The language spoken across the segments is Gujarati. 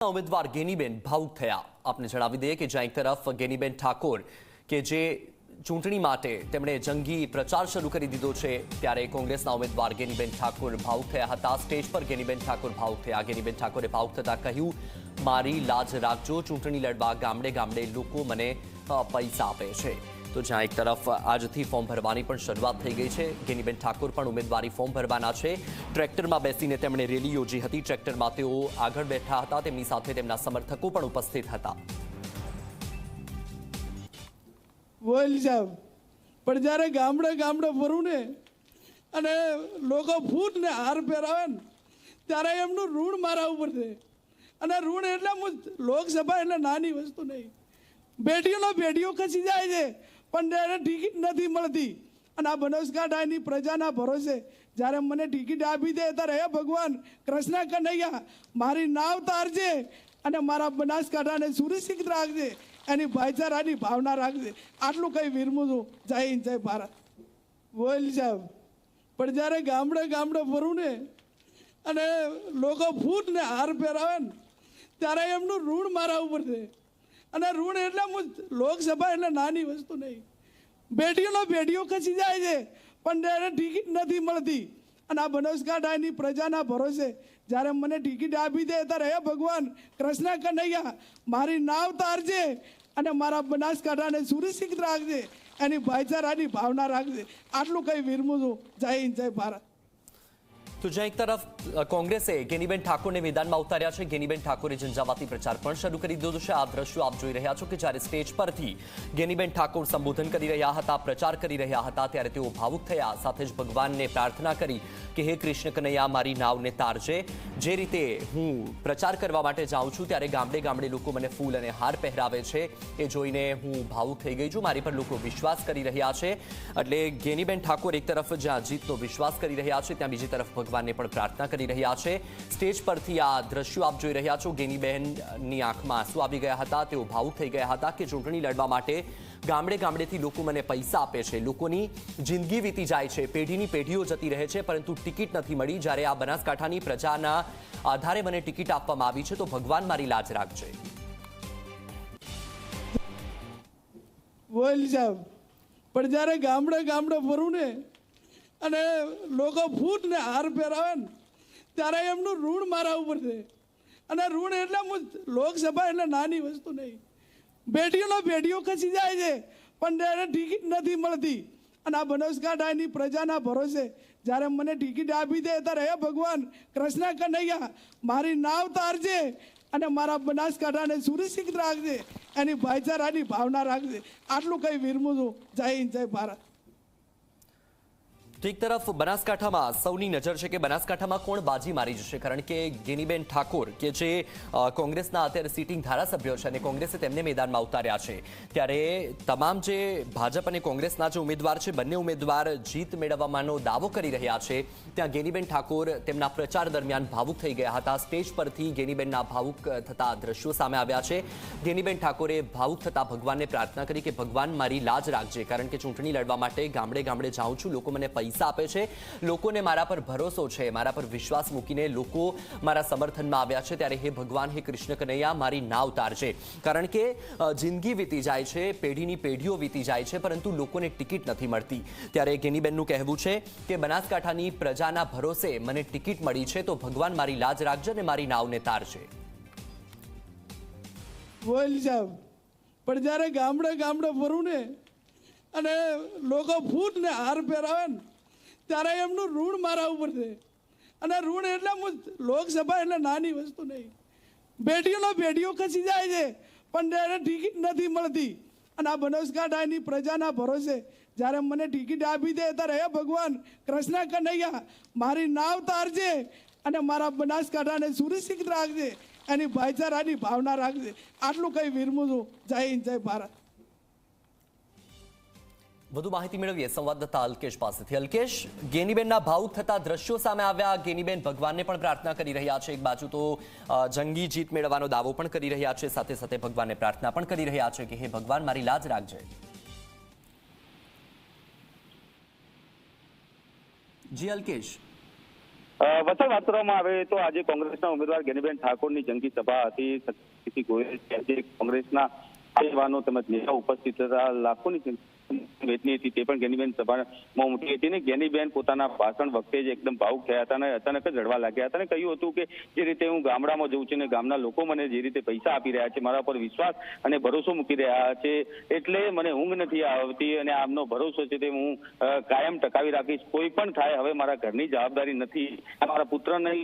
ઉમેદવાર ગેનીબેન ભાવુક થયા। આપને જણાવી દઈએ કે જ્યાં એક તરફ ગેનીબેન ઠાકોર કે જે ચૂંટણી માટે તેમણે જંગી પ્રચાર શરૂ કરી દીધો છે, ત્યારે કોંગ્રેસના ઉમેદવાર ગેનીબેન ઠાકોર ભાવુક થયા હતા। સ્ટેજ પર ગેનીબેન ઠાકોર ભાવુક થયા। ગેનીબેન ઠાકોરે ભાવુક થતા કહ્યું, મારી લાજ રાખજો, ચૂંટણી લડવા ગામડે ગામડે લોકો મને પૈસા આપે છે। તો જ્યાં એક તરફ આજથી ફોર્મ ભરવાની પણ શરૂઆત થઈ ગઈ છે। ગેનીબેન ઠાકોર પણ ઉમેદવારી ફોર્મ ભરવાના છે। ટ્રેક્ટરમાં બેસીને તેમણે રેલી યોજી હતી। ટ્રેક્ટરમાં તેઓ આગળ બેઠા હતા, તેમની સાથે તેમના સમર્થકો પણ ઉપસ્થિત હતા। બોલ સાહેબ, પણ જ્યારે ગામડે ગામડે ફરું ને અને લોકો ફૂટ ને હાર પહેરાવે ને ત્યારે એમનું ઋણ મારા ઉપર છે। અને ઋણ એટલે લોકસભા એટલે નાની વસ્તુ નહીં। બેટીઓનો બેટીઓ ખસી જાય છે પણ ત્યારે ટિકિટ નથી મળતી। અને આ બનાસકાંઠાની પ્રજાના ભરોસે જ્યારે મને ટિકિટ આપી દે ત્યારે હે ભગવાન કૃષ્ણ કનૈયા મારી નાવ તારજે અને મારા બનાસકાંઠાને સુરક્ષિત રાખજે, એની ભાઈચારાની ભાવના રાખજે। આટલું કઈ વિરમું છું। જય હિન્દ, જય ભારત। બોલ સાહેબ, પણ જ્યારે ગામડે ગામડે ફરું ને અને લોકો ફૂટ ને હાર પહેરાવે ને ત્યારે એમનું ઋણ મારા ઉપર છે। અને ઋણ એટલે લોકસભા એટલે નાની વસ્તુ નહીં। બેટીઓનો બેટીઓ ખસી જાય છે પણ ત્યારે ટિકિટ નથી મળતી। અને આ બનાસકાંઠાની પ્રજાના ભરોસે જ્યારે મને ટિકિટ આપી દે ત્યારે હે ભગવાન કૃષ્ણ કનૈયા મારી નાવ તારજે અને મારા બનાસકાંઠાને સુરક્ષિત રાખજે, એની ભાઈચારાની ભાવના રાખજે। આટલું કઈ વિરમું છું। જય હિન્દ, જય ભારત। તો જ્યાં એક તરફ કોંગ્રેસે ગેનીબેન ઠાકોરને મેદાનમાં ઉતાર્યા છે, ગેનીબેન ઠાકોરે ઝંઝાવાતી પ્રચાર પણ શરૂ કરી દીધો છે। આ દ્રશ્યો આપ જોઈ રહ્યા છો કે જ્યારે સ્ટેજ પરથી ગેનીબેન ઠાકોર સંબોધન કરી રહ્યા હતા, પ્રચાર કરી રહ્યા હતા, ત્યારે તેઓ ભાવુક થયા। સાથે જ ભગવાનને પ્રાર્થના કરી કે હે કૃષ્ણ કનૈયા મારી નાવને તારજે। જે રીતે હું પ્રચાર કરવા માટે જાઉં છું ત્યારે ગામડે ગામડે લોકો મને ફૂલ અને હાર પહેરાવે છે, એ જોઈને હું ભાવુક થઈ ગઈ છું। મારી પર લોકો વિશ્વાસ કરી રહ્યા છે। એટલે ગેનીબેન ઠાકોર એક તરફ જ્યાં જીતનો વિશ્વાસ કરી રહ્યા છે, ત્યાં બીજી તરફ ભગવાનને પણ પ્રાર્થના કરી રહ્યા છે। સ્ટેજ પરથી આ દ્રશ્યો આપ જોઈ રહ્યા છો। ગેનીબેનની આંખમાં આંસુ આવી ગયા હતા, તેઓ ભાવુક થઈ ગયા હતા કે ચૂંટણી લડવા માટે ગામડે ગામડેથી લોકો મને પૈસા આપે છે, લોકોની જિંદગી વીતી જાય છે, પેઢીની પેઢીઓ જતી રહે છે, પરંતુ ટિકિટ નથી મળી। જ્યારે આ બનાસકાંઠાની પ્રજાના આધારે મને ટિકિટ આપવામાં આવી છે, તો ભગવાન મારી લાજ રાખજે। બોલ સાહેબ, પણ જ્યારે ગામડે ગામડે ફરું ને અને લોકો ફૂટ ને હાર પહેરાવે ને ત્યારે એમનું ઋણ મારા ઉપર છે। અને ઋણ એટલે લોકસભા એટલે નાની વસ્તુ નહીં। બેટીઓનો બેટીઓ ખસી જાય છે પણ ત્યારે ટિકિટ નથી મળતી। અને આ બનાસકાંઠાની પ્રજાના ભરોસે જ્યારે મને ટિકિટ આપી દે ત્યારે હે ભગવાન કૃષ્ણ કનૈયા મારી નાવ તારજે અને મારા બનાસકાંઠાને સુરક્ષિત રાખજે, એની ભાઈચારાની ભાવના રાખજે। આટલું કઈ વિરમું છું। જય હિન્દ, જય ભારત। તો એક તરફ બનાસકાંઠામાં સૌની નજર છે કે બનાસકાંઠામાં કોણ બાજી મારી જશે, કારણ કે ગેનીબેન ઠાકોર કે જે કોંગ્રેસના અત્યારે સિટિંગ ધારાસભ્યો છે અને કોંગ્રેસે તેમને મેદાનમાં ઉતાર્યા છે, ત્યારે તમામ જે ભાજપ અને કોંગ્રેસના જે ઉમેદવાર છે, બંને ઉમેદવાર જીત મેળવવાનો દાવો કરી રહ્યા છે। ત્યાં ગેનીબેન ઠાકોર તેમના પ્રચાર દરમિયાન ભાવુક થઈ ગયા હતા। સ્ટેજ પરથી ગેનીબેનના ભાવુક થતા દ્રશ્યો સામે આવ્યા છે। ગેનીબેન ઠાકોરે ભાવુક થતા ભગવાનને પ્રાર્થના કરી કે ભગવાન મારી લાજ રાખજે, કારણ કે ચૂંટણી લડવા માટે ગામડે ગામડે જાઉં છું, લોકો મને પૈસા આપે છે, લોકોને મારા પર ભરોસો છે, મારા પર વિશ્વાસ મૂકીને લોકો મારા સમર્થનમાં આવ્યા છે, ત્યારે હે ભગવાન હે કૃષ્ણ કનૈયા મારી નાવ તારજે। કારણ કે જિંદગી વીતી જાય છે, પેઢીની પેઢીઓ વીતી જાય છે, પરંતુ લોકોને ટિકિટ નથી મળતી। ત્યારે ગેનીબેનનું કહેવું છે કે બનાસકાંઠાની પ્રજાના ભરોસે મને ટિકિટ મળી છે, તો ભગવાન મારી લાજ રાખજે અને મારી નાવને તારજે। બોલ સાહેબ, પણ જ્યારે ગામડે ગામડે ફરું ને અને લોકો ફૂટ ને હાર પહેરાવે ને ત્યારે એમનું ઋણ મારા ઉપર છે। અને ઋણ એટલે લોકસભા એટલે નાની વસ્તુ નહીં। બેટીઓનો બેટીઓ ખસી જાય છે પણ ત્યારે ટિકિટ નથી મળતી। અને આ બનાસકાંઠાની પ્રજાના ભરોસે જ્યારે મને ટિકિટ આપી દે ત્યારે હે ભગવાન કૃષ્ણ કનૈયા મારી નાવ તારજે અને મારા બનાસકાંઠાને સુરક્ષિત રાખજે, એની ભાઈચારાની ભાવના રાખજે। આટલું કઈ વિરમું છું। જય હિન્દ, જય ભારત। વધુ માહિતી મેળવીએ સંવાદદાતા અલ્કેશ પાસેથી। અલ્કેશ, ગેનીબેનના ભાવુક થતા દ્રશ્યો સામે આવ્યા। ગેનીબેન ભગવાનને પણ પ્રાર્થના કરી રહ્યા છે, એક બાજુ તો જંગી જીત મેળવવાનો દાવો પણ કરી રહ્યા છે, સાથે સાથે ભગવાનને પ્રાર્થના પણ કરી રહ્યા છે કે હે ભગવાન મારી લાજ રાખજે। જી અલ્કેશ। વસલ વાત કરવામાં આવે તો આજે કોંગ્રેસના ઉમેદવાર ગેનીબેન ઠાકોરની જંગી સભા હતી. શક્તિસિંહ ગોહિલ જે કોંગ્રેસના આગેવાનો તેમજ નેતાઓ ઉપસ્થિત હતા. લાખોની વેચની હતી તે પણ ગેનીબેન સભામાં ઉમટી હતી ને ગેનીબેન પોતાના ભાષણ વખતે જ એકદમ ભાવુક થયા હતા અને અચાનક જ રડવા લાગ્યા હતા અને કહ્યું હતું કે જે રીતે હું ગામડામાં જઉં છું ને ગામના લોકો મને જે રીતે પૈસા આપી રહ્યા છે, મારા પર વિશ્વાસ અને ભરોસો મૂકી રહ્યા છે, એટલે મને ઊંઘ નથી આવતી અને આમનો ભરોસો છે તે હું કાયમ ટકાવી રાખીશ. કોઈ પણ થાય, હવે મારા ઘરની જવાબદારી નથી, મારા પુત્રને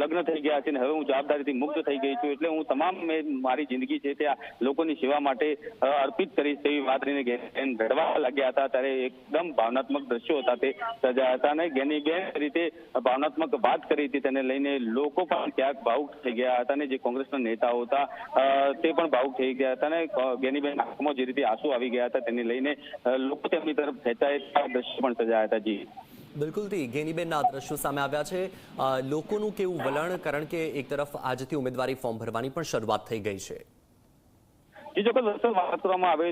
લગ્ન થઈ ગયા છે ને હવે હું જવાબદારીથી મુક્ત થઈ ગઈ છું, એટલે હું તમામ મારી જિંદગી છે તે લોકોની સેવા માટે અર્પિત કરીશ તેવી વાત રહીને રડવા લાગ્યા હતા. ત્યારે એકદમ ભાવનાત્મક દ્રશ્યો હતા તે સર્જાયા હતા અને ગેનીબેન રીતે ભાવનાત્મક વાત કરી હતી તેને લઈને લોકો પણ ક્યાંક ભાવુક થઈ ગયા હતા અને જે કોંગ્રેસના નેતાઓ હતા તે પણ ભાવુક થઈ ગયા હતા અને ગેનીબેન આંખમાં જે રીતે આંસુ આવી ગયા હતા તેને લઈને લોકો તેમની તરફ ખેંચાય દ્રશ્યો પણ સર્જાયા હતા. જી બિલકુલથી ગેનીબેનના દ્રશ્યો સામે આવ્યા છે. લોકોનું કેવું વલણ, કારણ કે એક તરફ આજથી ઉમેદવારી ફોર્મ ભરવાની પણ શરૂઆત થઈ ગઈ છે. જે ચોક્કસ વાત કરવામાં આવે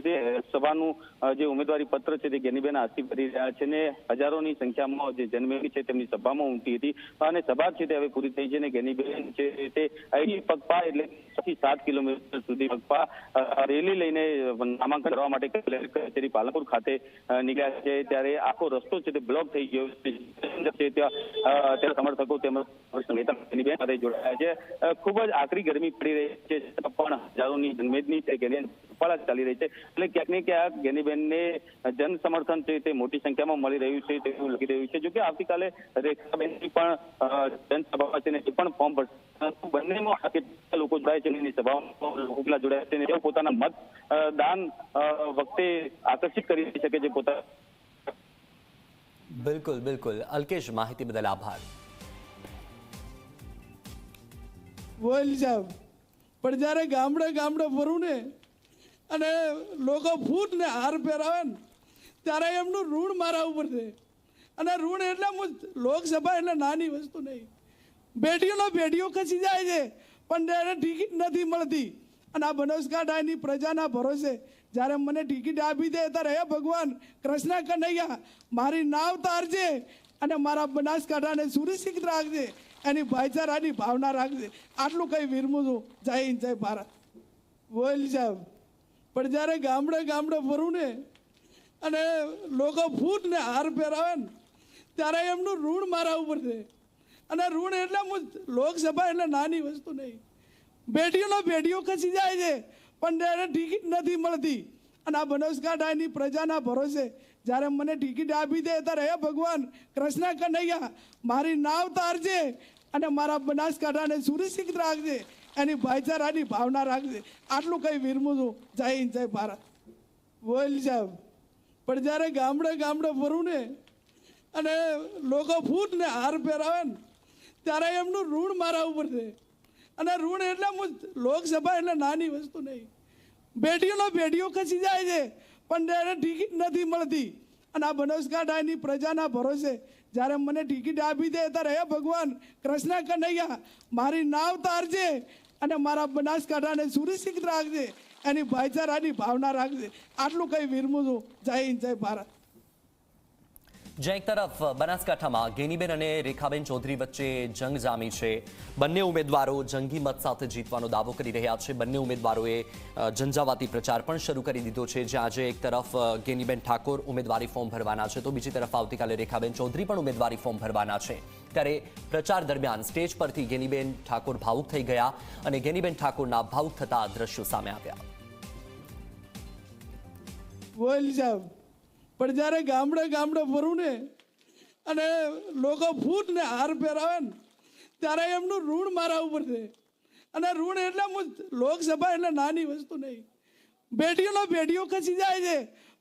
જે સભાનું જે ઉમેદવારી પત્ર છે તે ગેનીબેન હાથથી ભરી રહ્યા છે ને હજારોની સંખ્યામાં જે જનમેદની છે તેમની સભામાં ઉમટી હતી અને સભા છે તે હવે પૂરી થઈ છે ને ગેનીબેન છે તે અહીં પગપા એટલે 7 કિલોમીટર સુધી પગપા રેલી લઈને નામાંકન કરવા માટે કલેક્ટર કચેરી પાલનપુર ખાતે નીકળ્યા છે. ત્યારે આખો રસ્તો છે તે બ્લોક થઈ ગયો છે. ત્યાં સમર્થકો તેમજ નેતા ગેનીબેન સાથે જોડાયા છે. ખૂબ જ આકરી ગરમી પડી રહી છે પણ હજારોની જનમેદની ચાલી રહી છે એટલે ક્યાંક ને ક્યાંક ગેનીબેનને જન સમર્થન છે તે મોટી સંખ્યામાં મળી રહ્યું છે તેવું લાગી રહ્યું છે. જોકે આવતીકાલે રેખાબેનની પણ જનસભા છે ને એ પણ ફોર્મ ભરશે. બંનેમાં કેટલા લોકો જોડાય છે એની સભામાં લોકો કેટલા જોડાય છે તેઓ પોતાના મતદાન વખતે આકર્ષિત કરી શકે છે પોતાના. બિલકુલ બિલકુલ અલ્કેશ, માહિતી બદલ આભાર. વોઇલ સાહેબ, પણ જ્યારે ગામડે ફરું ને અને લોકો ફૂટ ને હાર પહેરાવે ને ત્યારે એમનું ઋણ મારા ઉપર છે. અને ઋણ એટલે લોકસભા એટલે નાની વસ્તુ નહીં. પેઢીઓ ખસી જાય છે પણ એને ટિકિટ નથી મળતી. અને આ બનાસકાંઠાની પ્રજાના ભરોસે જ્યારે મને ટિકિટ આપી દે ત્યારે હે ભગવાન કૃષ્ણ કનૈયા મારી નાવ તારજે અને મારા બનાસકાંઠાને સુરક્ષિત રાખજે, એની ભાઈચારાની ભાવના રાખજે. આટલું કઈ વિરમું છું. જય હિન્દ, જય ભારત. વોઇલ સાહેબ, પણ જ્યારે ગામડે ફરું ને અને લોકો ફૂટ ને હાર પહેરાવે ને ત્યારે એમનું ઋણ મારા ઉપર છે. અને ઋણ એટલે લોકસભા એટલે નાની વસ્તુ નહીં. પેઢીઓ ખસી જાય છે પણ એને ટિકિટ નથી મળતી. અને આ બનાસકાંઠાની પ્રજાના ભરોસે જ્યારે મને ટિકિટ આપી દે ત્યારે હે ભગવાન કૃષ્ણ કનૈયા મારી નાવ તારજે અને મારા બનાસકાંઠાને સુરક્ષિત રાખજે, એની ભાઈચારાની ભાવના રાખજે. આટલું કઈ વિરમું છું. જય હિન્દ, જય ભારત. વોઇલ સાહેબ, પણ જ્યારે ગામડે ફરું ને અને લોકો ફૂટ ને હાર પહેરાવે ને ત્યારે એમનું ઋણ મારા ઉપર છે. અને ઋણ એટલે લોકસભા એટલે નાની વસ્તુ નહીં. પેઢીઓ ખસી જાય છે પણ એને ટિકિટ નથી મળતી. અને આ બનાસકાંઠાની પ્રજાના ભરોસે જ્યારે મને ટિકિટ આપી દે ત્યારે હે ભગવાન કૃષ્ણ કનૈયા મારી નાવ તારજે અને મારા બનાસકાંઠાને સુરક્ષિત રાખજે, એની ભાઈચારાની ભાવના રાખજે. આટલું કઈ વિરમું છું. જય હિન્દ, જય ભારત. જ્યાં એક તરફ બનાસકાંઠામાં ગેનીબેન અને રેખાબેન ચૌધરી વચ્ચે જંગ જામી છે. બંને ઉમેદવારો જંગી મત સાથે જીતવાનો દાવો કરી રહ્યા છે. બંને ઉમેદવારોએ ઝંઝાવાતી પ્રચાર પણ શરૂ કરી દીધો છે. જ્યાં આજે એક તરફ ગેનીબેન ઠાકોર ઉમેદવારી ફોર્મ ભરવાના છે તો બીજી તરફ આવતીકાલે રેખાબેન ચૌધરી પણ ઉમેદવારી ફોર્મ ભરવાના છે. ત્યારે પ્રચાર દરમિયાન સ્ટેજ પરથી ગેનીબેન ઠાકોર ભાવુક થઈ ગયા અને ગેનીબેન ઠાકોરના ભાવુક થતા દ્રશ્યો સામે આવ્યા. વોઇલ સાહેબ, પણ જ્યારે ગામડે ફરું ને અને લોકો ફૂટ ને હાર પહેરાવે ને ત્યારે એમનું ઋણ મારા ઉપર છે. અને ઋણ એટલે લોકસભા એટલે નાની વસ્તુ નહીં. પેઢીઓ ખસી જાય છે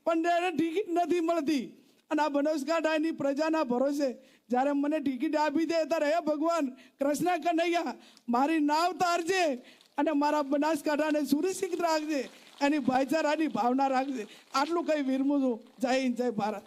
પણ એને ટિકિટ નથી મળતી. અને આ બનાસકાંઠાની પ્રજાના ભરોસે જ્યારે મને ટિકિટ આપી દે ત્યારે હે ભગવાન કૃષ્ણ કનૈયા મારી નાવ તારજે અને મારા બનાસકાંઠાને સુરક્ષિત રાખજે, એની ભાઈચારાની ભાવના રાખજે. આટલું કઈ વિરમું છું. જય હિન્દ, જય ભારત.